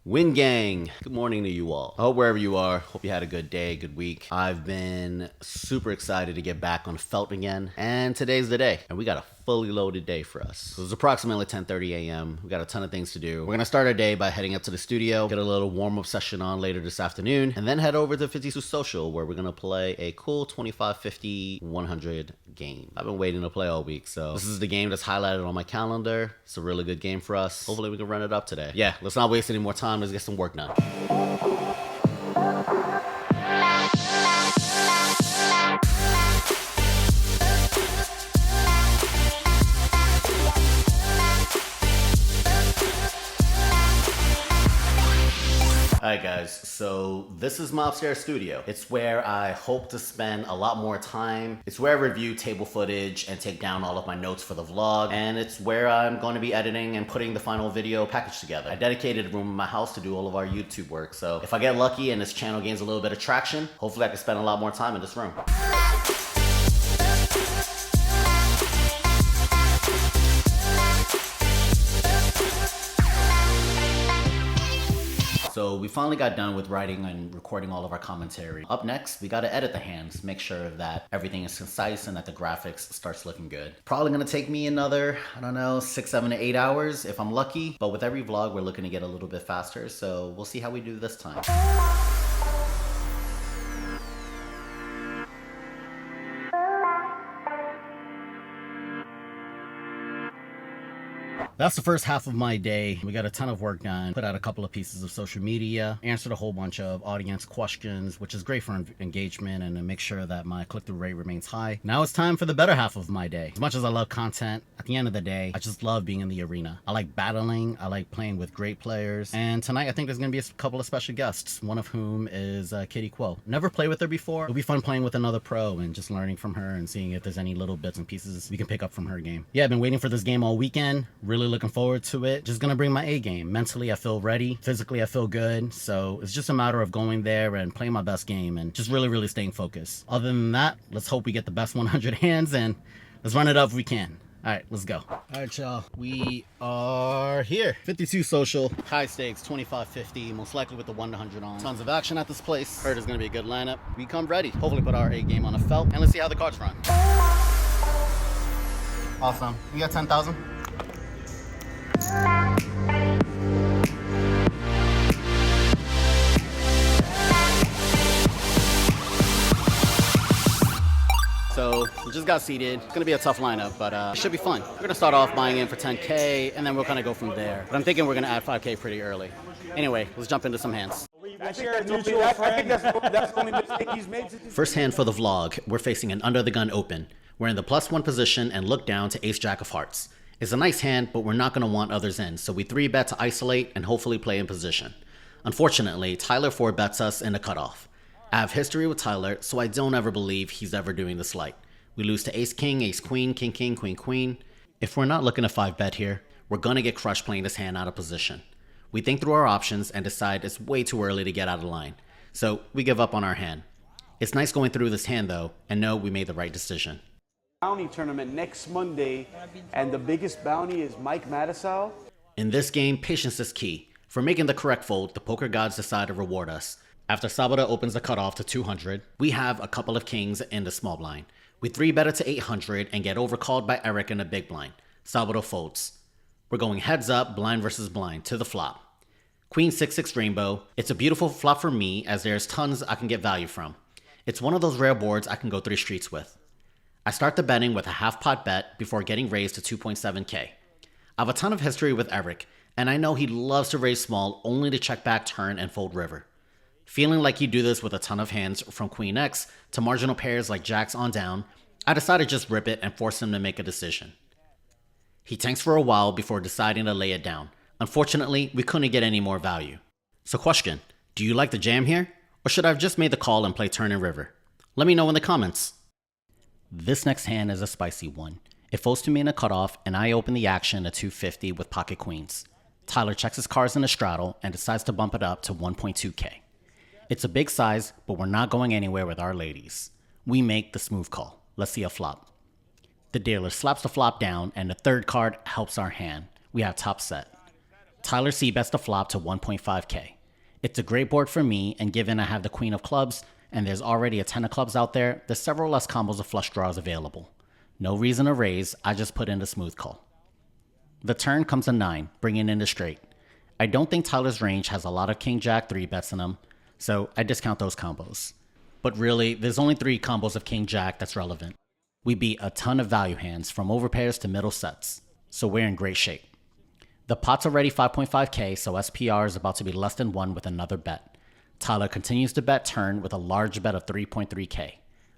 Win Gang, good morning to you all. I hope wherever you are, hope you had a good day, good week. I've been super excited to get back on felt again, and today's the day, and we got a fully loaded day for us. So it's approximately 10:30 a.m. We got a ton of things to do. We're gonna start our day by heading up to the studio, get a little warm-up session on later this afternoon, and then head over to 52 Social, where we're gonna play a cool 25, 50, 100 game. I've been waiting to play all week, so this is the game that's highlighted on my calendar. It's a really good game for us. Hopefully we can run it up today. Yeah, let's not waste any more time. Let's get some work done. Alright guys, so this is my upstairs studio. It's where I hope to spend a lot more time. It's where I review table footage and take down all of my notes for the vlog. And it's where I'm going to be editing and putting the final video package together. I dedicated a room in my house to do all of our YouTube work. So if I get lucky and this channel gains a little bit of traction, hopefully I can spend a lot more time in this room. So we finally got done with writing and recording all of our commentary. Up next, we gotta edit the hands, make sure that everything is concise and that the graphics starts looking good. Probably gonna take me another, I don't know, 6, 7 to 8 hours if I'm lucky. But with every vlog, we're looking to get a little bit faster. So we'll see how we do this time. That's the first half of my day. We got a ton of work done, put out a couple of pieces of social media, answered a whole bunch of audience questions, which is great for engagement and to make sure that my click-through rate remains high. Now it's time for the better half of my day. As much as I love content, at the end of the day, I just love being in the arena. I like battling, I like playing with great players, and tonight I think there's gonna be a couple of special guests, one of whom is Kitty Kuo. Never played with her before. It'll be fun playing with another pro and just learning from her and seeing if there's any little bits and pieces we can pick up from her game. Yeah, I've been waiting for this game all weekend, really looking forward to it. Just gonna bring my A game. Mentally I feel ready, physically I feel good, so it's just a matter of going there and playing my best game and just really staying focused. Other than that, let's hope we get the best 100 hands and let's run it up if we can. Alright, let's go. Alright y'all, we are here. 52 social, high stakes, 25-50, most likely with the 1-100 on. Tons of action at this place. Heard it's gonna be a good lineup. We come ready. Hopefully put our A game on a felt and let's see how the cards run. Awesome. We got 10,000. So we just got seated. It's gonna be a tough lineup, but it should be fun. We're gonna start off buying in for 10K and then we'll kind of go from there. But I'm thinking we're gonna add 5K pretty early. Anyway, let's jump into some hands. I think that's the only mistake he's made. First hand for the vlog, we're facing an under the gun open. We're in the +1 position and look down to ace jack of hearts. It's a nice hand, but we're not going to want others in, so we 3-bet to isolate and hopefully play in position. Unfortunately, Tyler 4-bets us in the cutoff. I have history with Tyler, so I don't ever believe he's ever doing this light. We lose to ace king, ace queen, king king, queen queen. If we're not looking to 5-bet here, we're going to get crushed playing this hand out of position. We think through our options and decide it's way too early to get out of line, so we give up on our hand. It's nice going through this hand though, and know we made the right decision. Bounty tournament next Monday, and the biggest bounty is Mike Mattisau. In this game, patience is key. For making the correct fold, the poker gods decide to reward us. After Sabata opens the cutoff to 200, we have a couple of kings in the small blind. We 3-bet it to 800 and get overcalled by Eric in the big blind. Sabata folds. We're going heads up, blind versus blind, to the flop. Queen 6-6 rainbow. It's a beautiful flop for me as there's tons I can get value from. It's one of those rare boards I can go 3 streets with. I start the betting with a half-pot bet before getting raised to 2.7K. I have a ton of history with Eric, and I know he loves to raise small only to check back turn and fold river. Feeling like he'd do this with a ton of hands from Queen X to marginal pairs like Jacks on down, I decided to just rip it and force him to make a decision. He tanks for a while before deciding to lay it down. Unfortunately, we couldn't get any more value. So question, do you like the jam here? Or should I have just made the call and play turn and river? Let me know in the comments. This next hand is a spicy one. It folds to me in a cutoff, and I open the action at 250 with pocket queens. Tyler checks his cards in a straddle and decides to bump it up to 1.2K. It's a big size, but we're not going anywhere with our ladies. We make the smooth call. Let's see a flop. The dealer slaps the flop down, and the third card helps our hand. We have top set. Tyler C bets the flop to 1.5k. It's a great board for me, and given I have the queen of clubs and there's already a 10 of clubs out there, there's several less combos of flush draws available. No reason to raise, I just put in the smooth call. The turn comes a 9, bringing in the straight. I don't think Tyler's range has a lot of king jack 3 bets in them, so I discount those combos. But really, there's only 3 combos of king jack that's relevant. We beat a ton of value hands from overpairs to middle sets, so we're in great shape. The pot's already 5.5k, so SPR is about to be less than 1 with another bet. Tyler continues to bet turn with a large bet of 3.3k.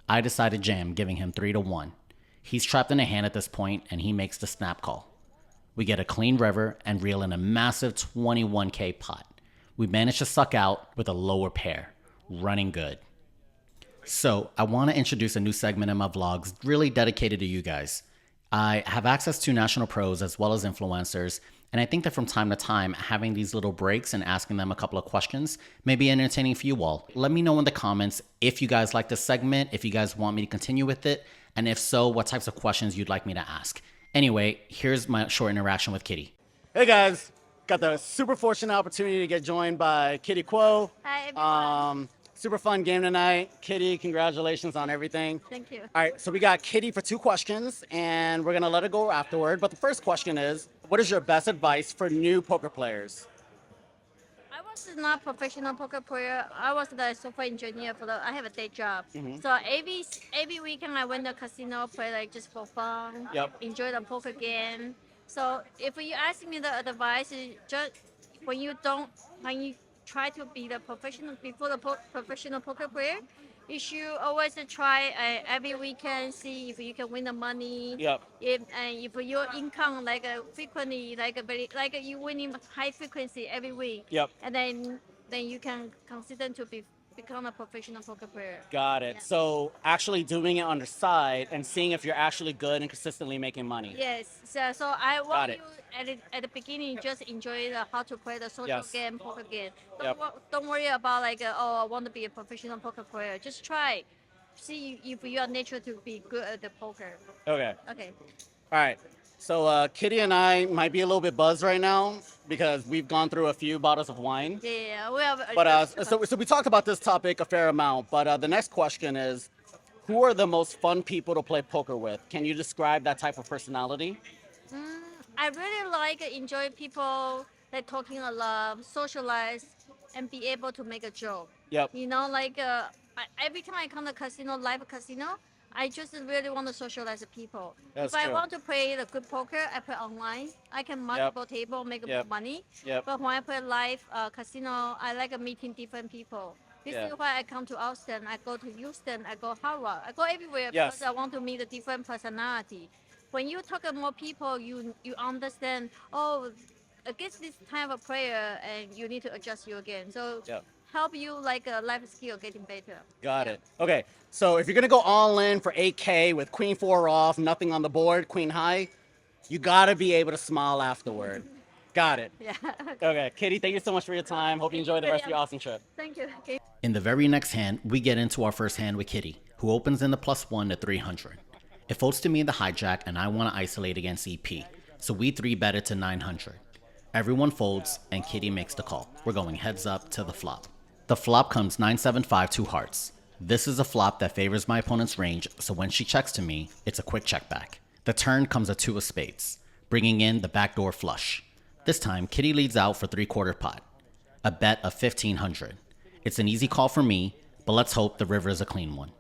I decided jam, giving him 3 to 1. He's trapped in a hand at this point, and he makes the snap call. We get a clean river and reel in a massive 21k pot. We manage to suck out with a lower pair, running good. So I want to introduce a new segment in my vlogs really dedicated to you guys. I have access to national pros as well as influencers, and I think that from time to time, having these little breaks and asking them a couple of questions may be entertaining for you all. Let me know in the comments if you guys like this segment, if you guys want me to continue with it, and if so, what types of questions you'd like me to ask. Anyway, here's my short interaction with Kitty. Hey guys, got the super fortunate opportunity to get joined by Kitty Kuo. Hi, everyone. Super fun game tonight. Kitty, congratulations on everything. Thank you. All right, so we got Kitty for 2 questions, and we're gonna let her go afterward. But the first question is, what is your best advice for new poker players? I was not professional poker player. I was the software engineer I have a day job. So every weekend I went to casino, play like just for fun. Yep. Enjoy the poker game. So if you ask me the advice, is just when you try to be the professional professional poker player, you should always try every weekend, see if you can win the money. Yep. If your income frequently you winning high frequency every week. Yep. And then you can consider to become a professional poker player. Got it. Yeah. So actually doing it on the side and seeing if you're actually good and consistently making money. Yes. So I Got want it. you at the beginning just enjoy how to play the social Yes. game, poker game. Yep. Don't worry about I want to be a professional poker player. Just try. See if you are natural to be good at the poker. Okay. Okay. All right. So Kitty and I might be a little bit buzzed right now because we've gone through a few bottles of wine. Yeah. We have. But so we talked about this topic a fair amount. But the next question is, who are the most fun people to play poker with? Can you describe that type of personality? I really enjoy people talking a lot, socialize, and be able to make a joke. Yep. You know, every time I come to live casino, I just really want to socialize with people. That's if I true. want to play the good poker, I play online. I can multiple table, make Yep. money. Yep. But when I play live casino, I like meeting different people. This Yeah. is why I come to Austin. I go to Houston. I go Harvard. I go everywhere Yes. because I want to meet a different personality. When you talk to more people, you understand. Oh, against this type of player, and you need to adjust your game. So Yep. help you a life skill getting better. Got it. Okay. So if you're gonna go all in for 8K with Queen 4 off, nothing on the board, Queen high, you gotta be able to smile afterward. Got it. Yeah. Okay, Kitty, thank you so much for your time. Hope you enjoy the rest of your Austin trip. Thank you. Okay. In the very next hand, we get into our first hand with Kitty, who opens in the +1 to 300. It folds to me in the hijack, and I want to isolate against EP, so we 3-bet it to 900. Everyone folds, and Kitty makes the call. We're going heads up to the flop. The flop comes 9-7-5 2 hearts. This is a flop that favors my opponent's range, so when she checks to me, it's a quick check back. The turn comes a 2 of spades, bringing in the backdoor flush. This time, Kitty leads out for 3/4 pot. A bet of 1500. It's an easy call for me, but let's hope the river is a clean one.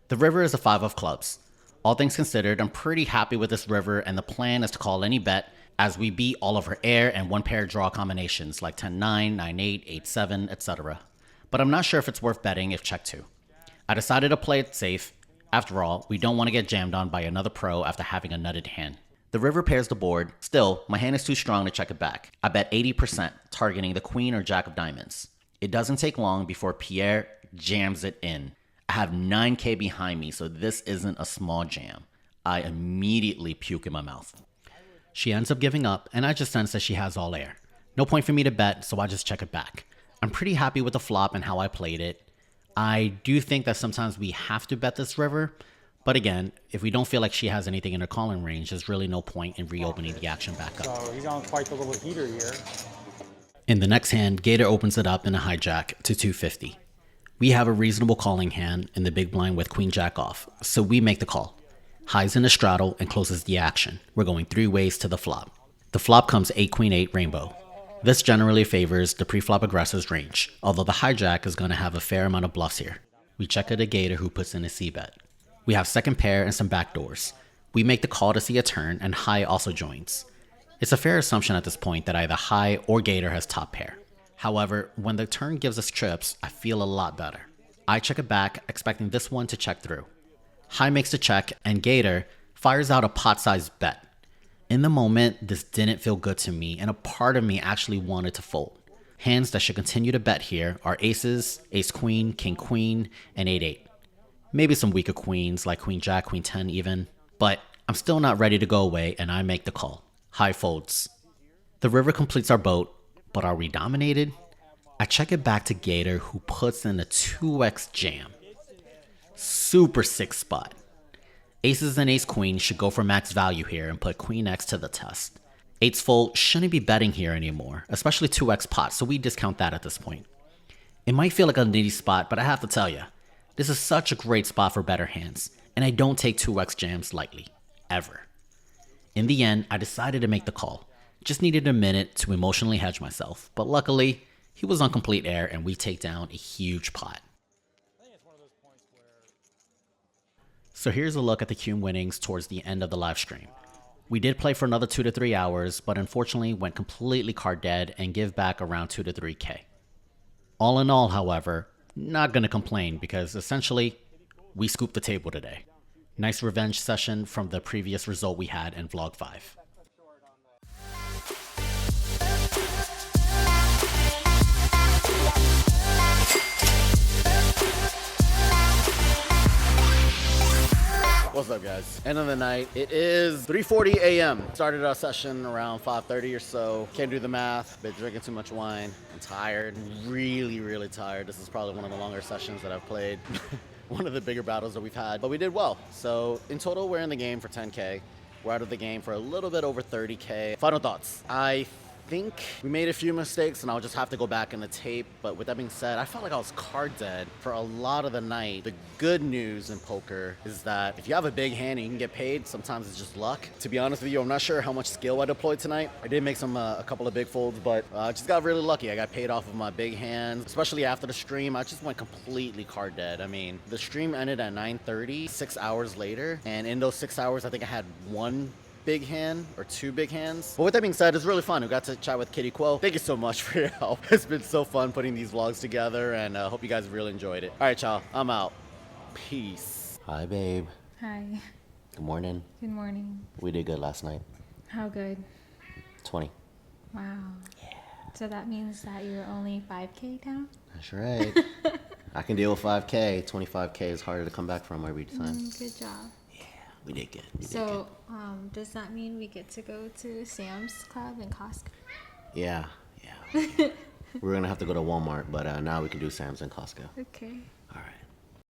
The river is a 5 of clubs. All things considered, I'm pretty happy with this river, and the plan is to call any bet as we beat all of her air and 1-pair draw combinations like 10-9, 9-8, 8-7, etc. But I'm not sure if it's worth betting if check to. I decided to play it safe. After all, we don't want to get jammed on by another pro after having a nutted hand. The river pairs the board. Still, my hand is too strong to check it back. I bet 80%, targeting the queen or jack of diamonds. It doesn't take long before Pierre jams it in. I have 9K behind me, so this isn't a small jam. I immediately puke in my mouth. She ends up giving up, and I just sense that she has all air. No point for me to bet, so I just check it back. I'm pretty happy with the flop and how I played it. I do think that sometimes we have to bet this river, but again, if we don't feel like she has anything in her calling range, there's really no point in reopening the action back up. So he's on quite the little heater here. In the next hand, Gator opens it up in a hijack to 250. We have a reasonable calling hand in the big blind with queen jack off, so we make the call. Highs in a straddle and closes the action. We're going 3 ways to the flop. The flop comes 8 queen 8 rainbow. This generally favors the pre-flop aggressor's range, although the hijack is going to have a fair amount of bluffs here. We check at a Gator who puts in a c-bet. We have second pair and some backdoors. We make the call to see a turn, and high also joins. It's a fair assumption at this point that either high or Gator has top pair. However, when the turn gives us trips, I feel a lot better. I check it back, expecting this one to check through. High makes the check, and Gator fires out a pot-sized bet. In the moment, this didn't feel good to me, and a part of me actually wanted to fold. Hands that should continue to bet here are aces, ace-queen, king-queen, and 8-8. Maybe some weaker queens like queen-jack, queen-10 even. But I'm still not ready to go away, and I make the call. High folds. The river completes our boat, but are we dominated? I check it back to Gator, who puts in a 2x jam. Super sick spot. Aces and ace-queen should go for max value here and put queen x to the test. 8's fold shouldn't be betting here anymore, especially 2x pot, so we discount that at this point. It might feel like a nitty spot, but I have to tell you, this is such a great spot for better hands, and I don't take 2x jams lightly, ever. In the end, I decided to make the call. Just needed a minute to emotionally hedge myself, but luckily, he was on complete air and we take down a huge pot. So here's a look at the QM winnings towards the end of the live stream. We did play for another 2 to 3 hours, but unfortunately went completely card dead and give back around 2 to 3K. All in all, however, not gonna complain because essentially, we scooped the table today. Nice revenge session from the previous result we had in Vlog 5. What's up, guys? End of the night. It is 3:40 a.m. Started our session around 5:30 or so. Can't do the math. Been drinking too much wine. I'm tired. Really tired. This is probably one of the longer sessions that I've played. One of the bigger battles that we've had, but we did well. So in total, we're in the game for 10K. We're out of the game for a little bit over 30K. Final thoughts. I think we made a few mistakes and I'll just have to go back in the tape. But with that being said, I felt like I was card dead for a lot of the night. The good news in poker is that if you have a big hand and you can get paid, sometimes it's just luck. To be honest with you, I'm not sure how much skill I deployed tonight. I did make a couple of big folds, but I just got really lucky. I got paid off of my big hands, especially after the stream. I just went completely card dead. I mean, the stream ended at 9:30, 6 hours later. And in those 6 hours, I think I had one big hand or 2 big hands. But with that being said, it's really fun. We got to chat with Kitty Kuo. Thank you so much for your help. It's been so fun putting these vlogs together, and I hope you guys really enjoyed it. All right, y'all. I'm out. Peace. Hi, babe. Hi. Good morning. Good morning. We did good last night. How good? 20. Wow. Yeah. So that means that you're only 5K down? That's right. I can deal with 5K. 25K is harder to come back from every time. Good job. We did good. So, does that mean we get to go to Sam's Club and Costco? Yeah. We're going to have to go to Walmart, but now we can do Sam's and Costco. Okay. All right.